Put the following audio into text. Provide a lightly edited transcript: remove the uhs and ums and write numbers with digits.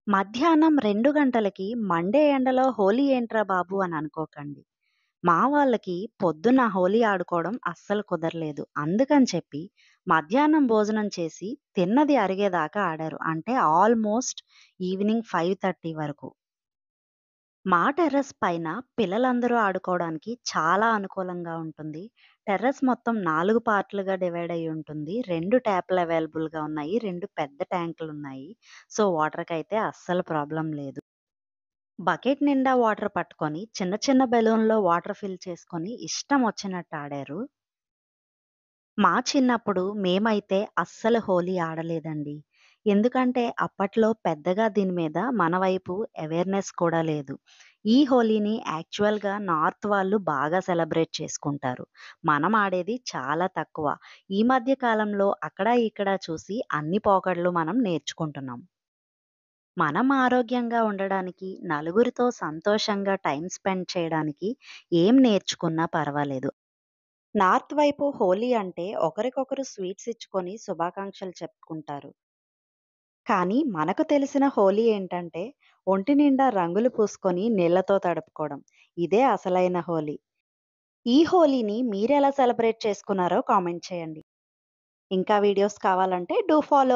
మధ్యాహ్నం 2 గంటలకి మండే ఎండలో హోలీ ఏంట్రా బాబు అని అనుకోకండి. మా వాళ్ళకి పొద్దున్న హోలీ ఆడుకోవడం అస్సలు కుదరలేదు. అందుకని చెప్పి మధ్యాహ్నం భోజనం చేసి తిన్నది అరిగేదాకా ఆడారు. అంటే ఆల్‌మోస్ట్ ఈవినింగ్ 5:30 వరకు. మా టెర్రస్ పైన పిల్లలందరూ ఆడుకోవడానికి చాలా అనుకూలంగా ఉంటుంది. టెర్రస్ మొత్తం 4 పార్ట్‌లుగా డివైడ్ అయ్యి ఉంటుంది. 2 ట్యాప్‌లు అవైలబుల్‌గా ఉన్నాయి. 2 పెద్ద ట్యాంకులున్నాయి. సో, వాటర్‌కైతే అస్సలు ప్రాబ్లమ్ లేదు. బకెట్ నిండా వాటర్ పట్టుకొని చిన్న చిన్న బెలూన్‌లో వాటర్ ఫిల్ చేసుకొని ఇష్టం వచ్చినట్టు ఆడారు. మా చిన్నప్పుడు మేమైతే అస్సలు హోలీ ఆడలేదండి. ఎందుకంటే అప్పట్లో పెద్దగా దీని మీద మన వైపు అవేర్‌నెస్ కూడా లేదు. ఈ హోలీని యాక్చువల్‌గా నార్త్ వాళ్ళు బాగా సెలబ్రేట్ చేసుకుంటారు. మనం ఆడేది చాలా తక్కువ. ఈ మధ్య కాలంలో అక్కడ ఇక్కడ చూసి అన్ని పోకడలు మనం నేర్చుకుంటున్నాం. మనం ఆరోగ్యంగా ఉండడానికి, నలుగురితో సంతోషంగా టైమ్ స్పెండ్ చేయడానికి ఏం నేర్చుకున్నా పర్వాలేదు. నార్త్ వైపు హోలీ అంటే ఒకరికొకరు స్వీట్స్ ఇచ్చుకొని శుభాకాంక్షలు చెప్పుకుంటారు. కానీ మనకు తెలిసిన హోలీ ఏంటంటే ఒంటి నిండా రంగులు పూసుకొని నీళ్లతో తడుపుకోవడం. ఇదే అసలైన హోలీ. ఈ హోలీని మీరెలా సెలబ్రేట్ చేసుకున్నారో కామెంట్ చేయండి. ఇంకా వీడియోస్ కావాలంటే డూ ఫాలో